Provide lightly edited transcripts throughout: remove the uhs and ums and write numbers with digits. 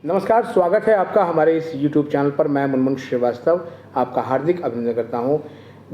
नमस्कार, स्वागत है आपका हमारे इस YouTube चैनल पर। मैं मुनमुन श्रीवास्तव आपका हार्दिक अभिनंदन करता हूं।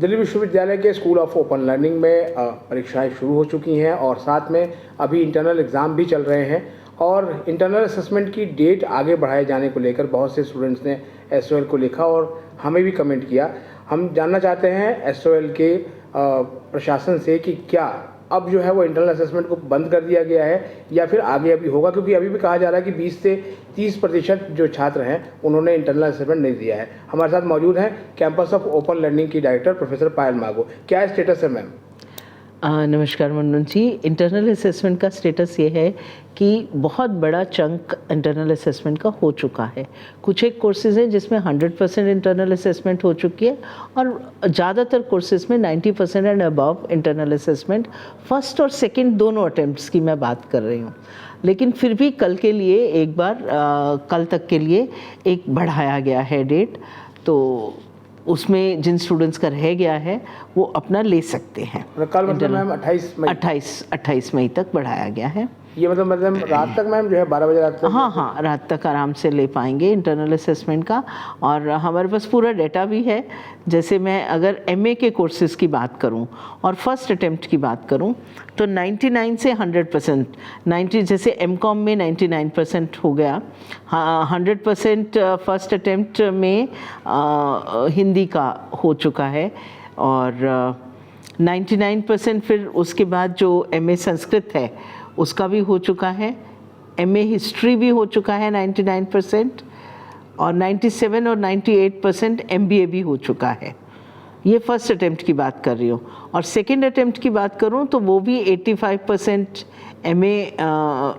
दिल्ली विश्वविद्यालय के स्कूल ऑफ ओपन लर्निंग में परीक्षाएं शुरू हो चुकी हैं और साथ में अभी इंटरनल एग्ज़ाम भी चल रहे हैं और इंटरनल असेसमेंट की डेट आगे बढ़ाए जाने को लेकर बहुत से स्टूडेंट्स ने SOL को लिखा और हमें भी कमेंट किया। हम जानना चाहते हैं SOL के प्रशासन से कि क्या अब जो है वो इंटरनल असेसमेंट को बंद कर दिया गया है या फिर आगे अभी होगा, क्योंकि अभी भी कहा जा रहा है कि 20 से 30% जो छात्र हैं उन्होंने इंटरनल असेसमेंट नहीं दिया है। हमारे साथ मौजूद हैं कैंपस ऑफ ओपन लर्निंग की डायरेक्टर प्रोफेसर पायल मागो। क्या स्टेटस है मैम? नमस्कार मुन्नन जी। इंटरनल असेसमेंट का स्टेटस ये है कि बहुत बड़ा चंक इंटरनल असेसमेंट का हो चुका है। कुछ एक कोर्सेज़ हैं जिसमें 100% इंटरनल असेसमेंट हो चुकी है और ज़्यादातर कोर्सेज़ में 90% and above internal assessment first और सेकंड दोनों अटेम्प्ट्स की मैं बात कर रही हूँ। लेकिन फिर भी कल के लिए एक बार कल तक के लिए एक बढ़ाया गया है डेट, तो उसमें जिन स्टूडेंट्स का रह गया है वो अपना ले सकते हैं। कल मतलब मैम 28 मई तक बढ़ाया गया है। ये मतलब रात तक मैम जो है 12 बजे रात तक? हाँ, रात तक आराम से ले पाएंगे इंटरनल असेसमेंट का। और हमारे पास पूरा डेटा भी है। जैसे मैं अगर MA के कोर्सेज़ की बात करूं और फर्स्ट अटेम्प्ट की बात करूं तो 99 से 100%, 90 जैसे MCOM में 99% हो गया, 100% फर्स्ट अटेम्प्ट में हिंदी का हो चुका है और 99% फिर उसके बाद जो MA संस्कृत है उसका भी हो चुका है, MA हिस्ट्री भी हो चुका है 99% और 97 और 98% MBA भी हो चुका है। ये फर्स्ट अटेम्प्ट की बात कर रही हूँ। और सेकंड अटेम्प्ट की बात करूँ तो वो भी 85% MA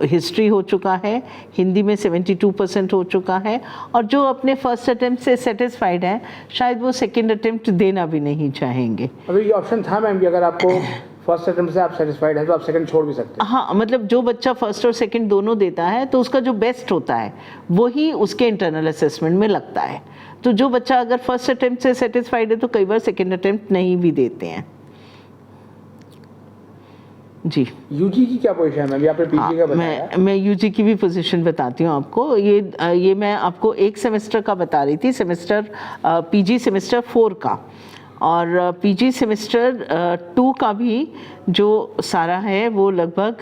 हिस्ट्री हो चुका है, हिंदी में 72% हो चुका है। और जो अपने फर्स्ट अटेम्प्ट से सेटिस्फाइड हैं शायद वो सेकंड अटेम्प्ट देना भी नहीं चाहेंगे। अभी ये ऑप्शन था मैम कि अगर आपको फर्स्ट अटेम्प्ट से आप सेटिस्फाइड हैं तो आप सेकंड छोड़ भी सकते हैं। हाँ, मतलब जो बच्चा फर्स्ट और सेकंड दोनों देता है तो उसका जो बेस्ट होता है वही उसके इंटरनल असेसमेंट में लगता है। तो जो बच्चा अगर फर्स्ट अटेम्प्ट से सेटिस्फाइड है तो कई बार सेकंड अटेम्प्ट नहीं भी देते हैं। जी, UG की क्या पोजीशन है मैम? आपने PG का बताया। मैं UG की भी पोजीशन बताती हूँ आपको। ये मैं आपको एक सेमेस्टर का बता रही थी, सेमेस्टर PG सेमेस्टर 4 का। और PG सेमेस्टर 2 का भी जो सारा है वो लगभग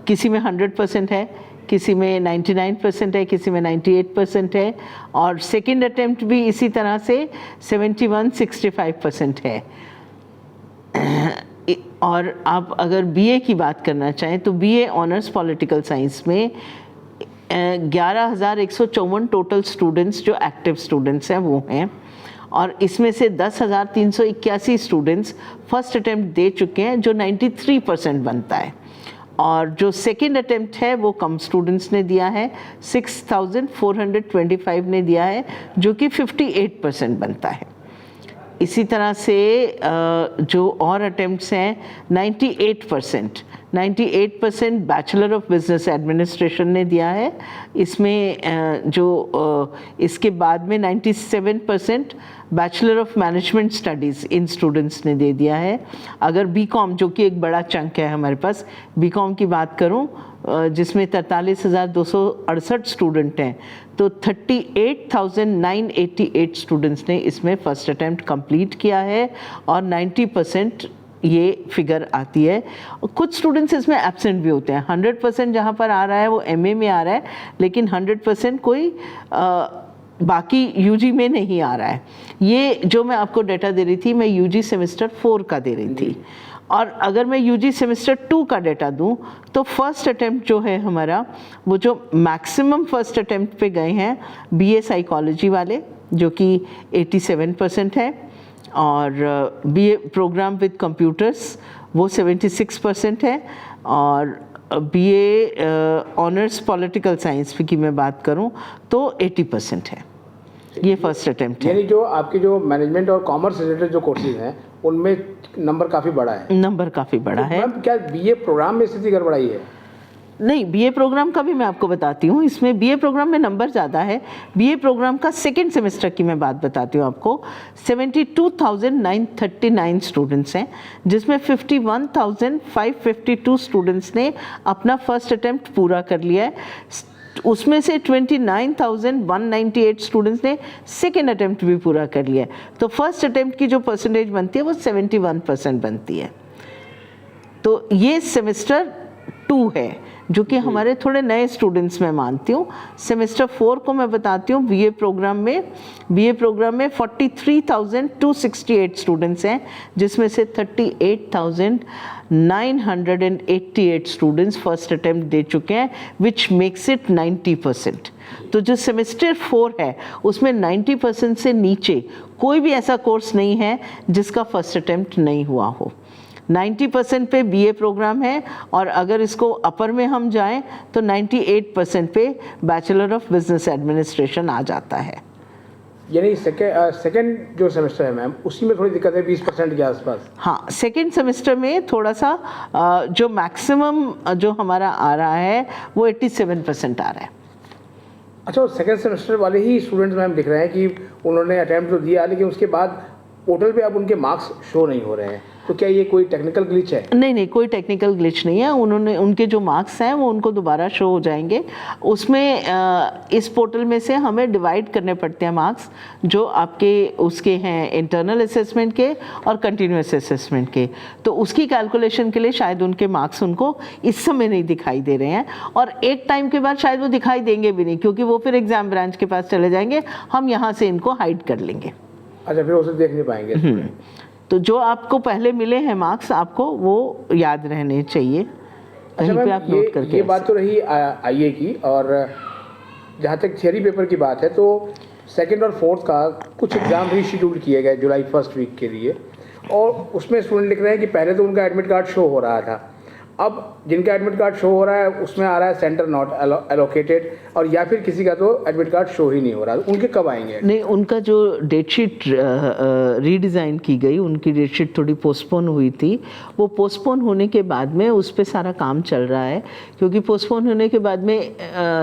किसी में 100% है, किसी में 99% है, किसी में 98% है और सेकंड अटेम्प्ट भी इसी तरह से 71-65% है। और आप अगर BA की बात करना चाहें तो BA ऑनर्स पॉलिटिकल साइंस में 11,154 टोटल स्टूडेंट्स जो एक्टिव स्टूडेंट्स हैं वो हैं और इसमें से 10,381 स्टूडेंट्स फर्स्ट अटेम्प्ट दे चुके हैं जो 93% बनता है। और जो सेकंड अटेम्प्ट है वो कम स्टूडेंट्स ने दिया है, 6,425 ने दिया है जो कि 58% बनता है। इसी तरह से जो और अटेम्प्ट्स हैं 98% बैचलर ऑफ बिजनेस एडमिनिस्ट्रेशन ने दिया है। इसमें इसके बाद में 97% bachelor of management studies in students ने दे दिया है। अगर BCom जो कि एक बड़ा चंक है हमारे पास, BCom की बात करूं जिसमें 43,268 स्टूडेंट हैं तो 38,988 स्टूडेंट्स ने इसमें फ़र्स्ट अटेम्प्ट कंप्लीट किया है और 90% ये फिगर आती है। कुछ स्टूडेंट्स इसमें एब्सेंट भी होते हैं। 100% जहाँ पर आ रहा है वो MA में आ रहा है, लेकिन 100% कोई बाकी UG में नहीं आ रहा है। ये जो मैं आपको डेटा दे रही थी मैं UG सेमेस्टर 4 का दे रही थी। और अगर मैं UG सेमेस्टर 2 का डेटा दूं तो फर्स्ट अटेम्प्ट जो है हमारा वो जो मैक्सिमम फर्स्ट अटेम्प्ट पे गए हैं BA साइकोलॉजी वाले जो कि 87% है और BA प्रोग्राम विद कंप्यूटर्स वो 76% है और BA ऑनर्स पॉलिटिकल साइंस की मैं बात करूं तो 80% है। ये फर्स्ट अटेम्प्ट है। यानी जो आपके जो मैनेजमेंट और कॉमर्स रिलेटेड जो कोर्सेज हैं उनमें नंबर काफ़ी बड़ा है। नंबर काफ़ी बड़ा है। क्या BA प्रोग्राम में स्थिति गड़बड़ाई है? नहीं, BA प्रोग्राम का भी मैं आपको बताती हूँ। इसमें BA प्रोग्राम में नंबर ज़्यादा है। BA प्रोग्राम का सेकेंड सेमेस्टर की मैं बात बताती हूँ आपको। 72,939 स्टूडेंट्स हैं जिसमें 51,552 स्टूडेंट्स ने अपना फर्स्ट अटेम्प्ट पूरा कर लिया है। उसमें से 29,198 स्टूडेंट्स ने सेकेंड अटेम्प्ट भी पूरा कर लिया है। तो फर्स्ट अटेम्प्ट की जो परसेंटेज बनती है वो 71% बनती है। तो ये सेमेस्टर 2 है जो कि हमारे थोड़े नए स्टूडेंट्स में मानती हूँ। सेमेस्टर 4 को मैं बताती हूँ, बीए प्रोग्राम में 43,268 स्टूडेंट्स हैं, जिसमें से 38,988 स्टूडेंट्स फर्स्ट अटेम्प्ट दे चुके हैं, विच मेक्स इट 90%। तो जो सेमेस्टर 4 है उसमें 90% से नीचे कोई भी ऐसा कोर्स नहीं है जिसका फर्स्ट अटेम्प्ट नहीं हुआ हो। 90% पे बीए प्रोग्राम है, और अगर इसको अपर में हम जाएं तो 98% पे बैचलर ऑफ बिजनेस एडमिनिस्ट्रेशन आ जाता है। यानी सेकेंड जो सेमेस्टर है मैम, उसी में थोड़ी दिक्कत है 20% के आसपास। हाँ, सेकेंड सेमेस्टर में थोड़ा सा जो मैक्सिमम जो हमारा आ रहा है वो 87% आ रहा है। अच्छा, सेकेंड सेमेस्टर वाले ही स्टूडेंट्स मैम दिख रहे हैं कि उन्होंने अटैम्प्ट तो दिया, लेकिन उसके बाद पोर्टल पे अब उनके मार्क्स शो नहीं हो रहे हैं। तो क्या ये कोई टेक्निकल ग्लिच है? नहीं, कोई टेक्निकल ग्लिच नहीं है। उनके जो मार्क्स हैं वो उनको दोबारा शो हो जाएंगे। उसमें इस पोर्टल में से हमें डिवाइड करने पड़ते हैं मार्क्स, जो आपके उसके हैं इंटरनल असेसमेंट के और कंटिन्यूअस असेसमेंट के। तो उसकी कैलकुलेशन के लिए शायद उनके मार्क्स उनको इस समय नहीं दिखाई दे रहे हैं, और एक टाइम के बाद शायद वो दिखाई देंगे भी नहीं, क्योंकि वो फिर एग्जाम ब्रांच के पास चले जाएंगे। हम यहाँ से इनको हाइड कर लेंगे। अच्छा, फिर उसे देख नहीं पाएंगे। तो जो आपको पहले मिले हैं मार्क्स, आपको वो याद रहने चाहिए, कहीं पे आप नोट करके। ये बात तो रही आईए की, और जहाँ तक थियरी पेपर की बात है तो सेकंड और फोर्थ का कुछ एग्ज़ाम रीशेड्यूल किए गए जुलाई फर्स्ट वीक के लिए, और उसमें स्टूडेंट लिख रहे हैं कि पहले तो उनका एडमिट कार्ड शो हो रहा था, अब जिनका एडमिट कार्ड शो हो रहा है उसमें आ रहा है सेंटर नॉट एलोकेटेड, और या फिर किसी का तो एडमिट कार्ड शो ही नहीं हो रहा। उनके कब आएंगे? नहीं, उनका जो डेट शीट रीडिज़ाइन की गई, उनकी डेट शीट थोड़ी पोस्टपोन हुई थी। वो पोस्टपोन होने के बाद में उस पर सारा काम चल रहा है, क्योंकि पोस्टपोन होने के बाद में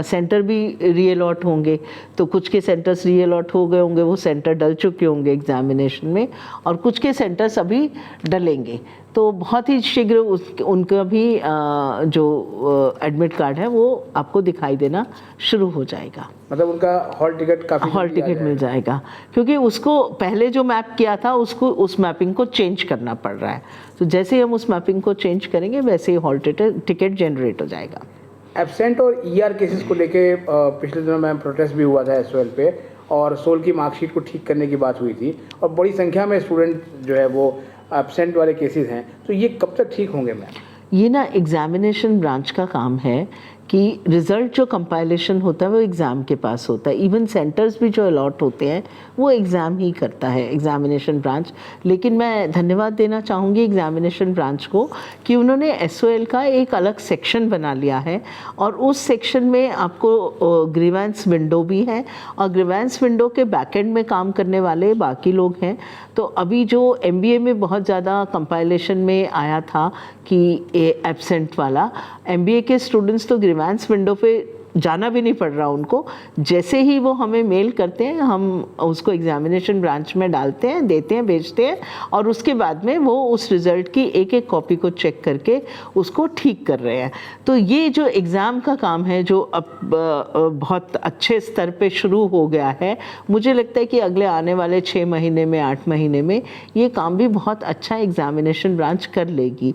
सेंटर भी रीअलॉट होंगे। तो कुछ के सेंटर्स रीअलॉट हो गए होंगे, वो सेंटर डल चुके होंगे एग्जामिनेशन में, और कुछ के सेंटर्स अभी डलेंगे। तो बहुत ही शीघ्र उनका भी जो एडमिट कार्ड है वो आपको दिखाई देना शुरू हो जाएगा। मतलब उनका हॉल टिकट मिल जाएगा, क्योंकि उसको पहले जो मैप किया था उसको उस मैपिंग को चेंज करना पड़ रहा है। तो जैसे ही हम उस मैपिंग को चेंज करेंगे वैसे ही हॉल टिकट जनरेट हो जाएगा। एब्सेंट और ईआर केसेस को लेके पिछले दिनों मैम प्रोटेस्ट भी हुआ था एसओएल पे, और सोल की मार्कशीट को ठीक करने की बात हुई थी, और बड़ी संख्या में स्टूडेंट जो है वो एब्सेंट वाले केसेस हैं। तो ये कब तक ठीक होंगे मैम? ये ना एग्जामिनेशन ब्रांच का काम है कि रिज़ल्ट जो कंपाइलेशन होता है वो एग्ज़ाम के पास होता है। इवन सेंटर्स भी जो अलॉट होते हैं वो एग्ज़ाम ही करता है, एग्ज़ामिनेशन ब्रांच। लेकिन मैं धन्यवाद देना चाहूँगी एग्ज़ामिनेशन ब्रांच को कि उन्होंने एसओएल का एक अलग सेक्शन बना लिया है, और उस सेक्शन में आपको ग्रीवेंस विंडो भी है, और ग्रीवेंस विंडो के बैकएंड में काम करने वाले बाकी लोग हैं। तो अभी जो एमबीए में बहुत ज़्यादा कंपाइलेशन में आया था कि एब्सेंट वाला, एमबीए के स्टूडेंट्स तो ग्रीवेंस विंडो पे जाना भी नहीं पड़ रहा उनको। जैसे ही वो हमें मेल करते हैं हम उसको एग्जामिनेशन ब्रांच में डालते हैं, देते हैं, भेजते हैं, और उसके बाद में वो उस रिज़ल्ट की एक एक कॉपी को चेक करके उसको ठीक कर रहे हैं। तो ये जो एग्ज़ाम का काम है जो अब बहुत अच्छे स्तर पे शुरू हो गया है, मुझे लगता है कि अगले आने वाले 6 महीने में, 8 महीने में ये काम भी बहुत अच्छा एग्जामिनेशन ब्रांच कर लेगी।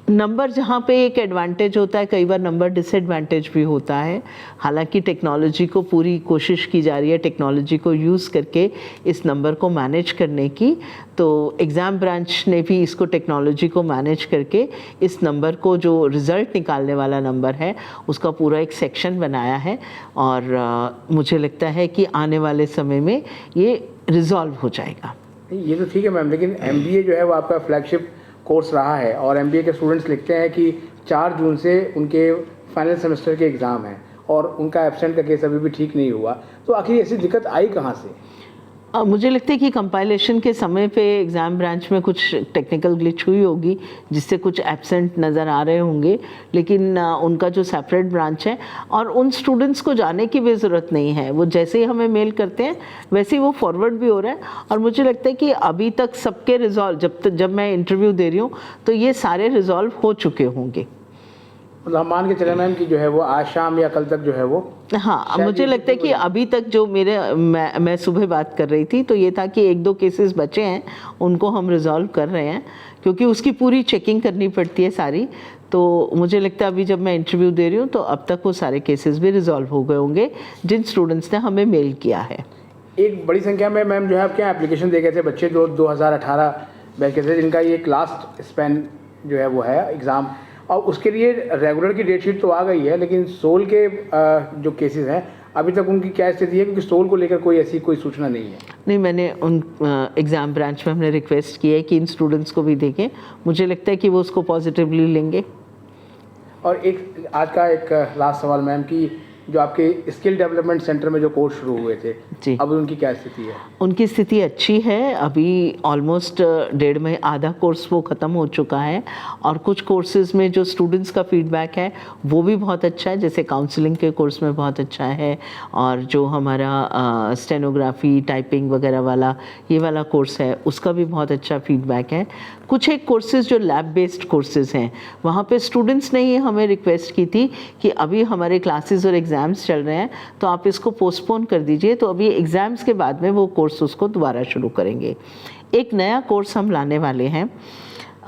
नंबर जहाँ पे एक एडवांटेज होता है, कई बार नंबर डिसएडवांटेज भी होता है। हालांकि टेक्नोलॉजी को पूरी कोशिश की जा रही है टेक्नोलॉजी को यूज़ करके इस नंबर को मैनेज करने की। तो एग्ज़ाम ब्रांच ने भी इसको टेक्नोलॉजी को मैनेज करके इस नंबर को, जो रिज़ल्ट निकालने वाला नंबर है, उसका पूरा एक सेक्शन बनाया है, और मुझे लगता है कि आने वाले समय में ये रिजॉल्व हो जाएगा। ये तो ठीक है मैम, लेकिन एमबीए जो है वो आपका फ्लैगशिप कोर्स रहा है, और एमबीए के स्टूडेंट्स लिखते हैं कि 4 जून से उनके फाइनल सेमेस्टर के एग्ज़ाम हैं, और उनका एब्सेंट का केस अभी भी ठीक नहीं हुआ। तो आखिर ऐसी दिक्कत आई कहाँ से? मुझे लगता है कि कंपाइलेशन के समय पे एग्ज़ाम ब्रांच में कुछ टेक्निकल ग्लिच हुई होगी, जिससे कुछ एब्सेंट नज़र आ रहे होंगे। लेकिन उनका जो सेपरेट ब्रांच है, और उन स्टूडेंट्स को जाने की भी ज़रूरत नहीं है, वो जैसे ही हमें मेल करते हैं वैसे ही वो फॉरवर्ड भी हो रहा है। और मुझे लगता है कि अभी तक सबके रिजॉल्व, जब मैं इंटरव्यू दे रही हूँ तो ये सारे रिजॉल्व हो चुके होंगे। मतलब हम मान के चले मैम कि जो है वो आज शाम या कल तक जो है वो हाँ, शायद मुझे ये लगता है कि अभी तक जो मैं सुबह बात कर रही थी तो ये था कि 1-2 केसेस बचे हैं, उनको हम रिजॉल्व कर रहे हैं क्योंकि उसकी पूरी चेकिंग करनी पड़ती है सारी। तो मुझे लगता है अभी जब मैं इंटरव्यू दे रही हूँ तो अब तक वो सारे केसेस भी रिजॉल्व हो गए होंगे जिन स्टूडेंट्स ने हमें मेल किया है। एक बड़ी संख्या में मैम जो है आपके यहाँ एप्लीकेशन दे गए थे बच्चे जो 2018 बैच के थे, जिनका ये लास्ट स्पेन जो है वो है एग्ज़ाम, और उसके लिए रेगुलर की डेट शीट तो आ गई है, लेकिन सोल के जो केसेस हैं अभी तक उनकी क्या स्थिति है, क्योंकि सोल को लेकर कोई ऐसी कोई सूचना नहीं है। नहीं, मैंने उन एग्ज़ाम ब्रांच में हमने रिक्वेस्ट की है कि इन स्टूडेंट्स को भी देखें, मुझे लगता है कि वो उसको पॉजिटिवली लेंगे। और एक आज का एक लास्ट सवाल मैम कि जो आपके स्किल डेवलपमेंट सेंटर में जो कोर्स शुरू हुए थे जी, अब उनकी क्या स्थिति है? उनकी स्थिति अच्छी है। अभी ऑलमोस्ट 1.5 महीने आधा कोर्स वो ख़त्म हो चुका है और कुछ कोर्सेज़ में जो स्टूडेंट्स का फीडबैक है वो भी बहुत अच्छा है, जैसे काउंसलिंग के कोर्स में बहुत अच्छा है, और जो हमारा स्टेनोग्राफी टाइपिंग वगैरह वाला ये वाला कोर्स है उसका भी बहुत अच्छा फीडबैक है। कुछ एक कोर्सेज़ जो लैब बेस्ड कोर्सेज़ हैं वहाँ पे स्टूडेंट्स ने ही हमें रिक्वेस्ट की थी कि अभी हमारे क्लासेस और एग्ज़ाम्स चल रहे हैं तो आप इसको पोस्टपोन कर दीजिए, तो अभी एग्ज़ाम्स के बाद में वो कोर्स उसको दोबारा शुरू करेंगे। एक नया कोर्स हम लाने वाले हैं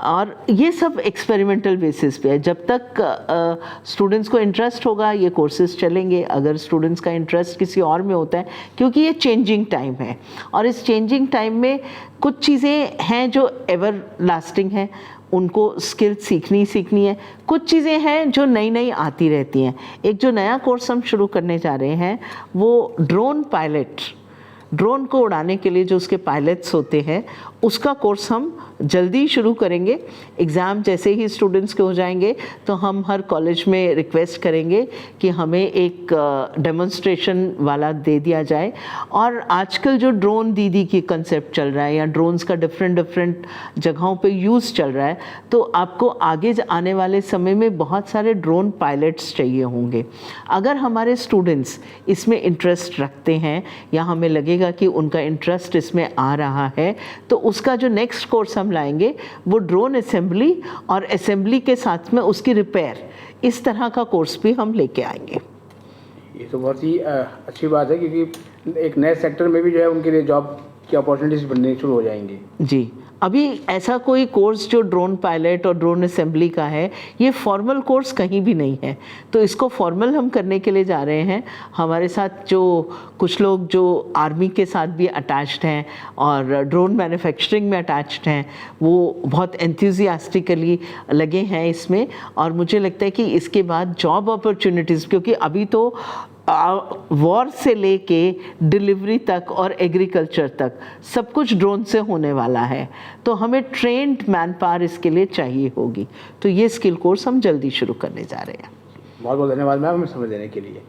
और ये सब एक्सपेरिमेंटल बेसिस पे है। जब तक स्टूडेंट्स को इंटरेस्ट होगा ये कोर्सेज चलेंगे। अगर स्टूडेंट्स का इंटरेस्ट किसी और में होता है, क्योंकि ये चेंजिंग टाइम है और इस चेंजिंग टाइम में कुछ चीज़ें हैं जो एवर लास्टिंग हैं, उनको स्किल सीखनी है। कुछ चीज़ें हैं जो नई नई आती रहती हैं। एक जो नया कोर्स हम शुरू करने जा रहे हैं वो ड्रोन पायलट, ड्रोन को उड़ाने के लिए जो उसके पायलट्स होते हैं उसका कोर्स हम जल्दी शुरू करेंगे। एग्ज़ाम जैसे ही स्टूडेंट्स के हो जाएंगे तो हम हर कॉलेज में रिक्वेस्ट करेंगे कि हमें एक डेमोन्स्ट्रेशन वाला दे दिया जाए। और आजकल जो ड्रोन दीदी की कंसेप्ट चल रहा है या ड्रोन्स का डिफरेंट जगहों पे यूज़ चल रहा है, तो आपको आगे आने वाले समय में बहुत सारे ड्रोन पायलट्स चाहिए होंगे। अगर हमारे स्टूडेंट्स इसमें इंटरेस्ट रखते हैं या हमें लगेगा कि उनका इंटरेस्ट इसमें आ रहा है, तो उसका जो नेक्स्ट कोर्स हम लाएंगे वो ड्रोन असेंबली और असेंबली के साथ में उसकी रिपेयर, इस तरह का कोर्स भी हम लेके आएंगे। ये तो बहुत ही अच्छी बात है, क्योंकि एक नए सेक्टर में भी जो है उनके लिए जॉब की अपॉर्चुनिटीज बनने शुरू हो जाएंगी। जी, अभी ऐसा कोई कोर्स जो ड्रोन पायलट और ड्रोन असेंबली का है, ये फॉर्मल कोर्स कहीं भी नहीं है, तो इसको फॉर्मल हम करने के लिए जा रहे हैं। हमारे साथ जो कुछ लोग जो आर्मी के साथ भी अटैच्ड हैं और ड्रोन मैन्युफैक्चरिंग में अटैच्ड हैं, वो बहुत एंथुसियास्टिकली लगे हैं इसमें। और मुझे लगता है कि इसके बाद जॉब अपॉर्चुनिटीज़, क्योंकि अभी तो वॉर से लेके डिलीवरी तक और एग्रीकल्चर तक सब कुछ ड्रोन से होने वाला है, तो हमें ट्रेंड मैन पावर इसके लिए चाहिए होगी। तो ये स्किल कोर्स हम जल्दी शुरू करने जा रहे हैं। बहुत बहुत धन्यवाद मैम हमें समय देने के लिए।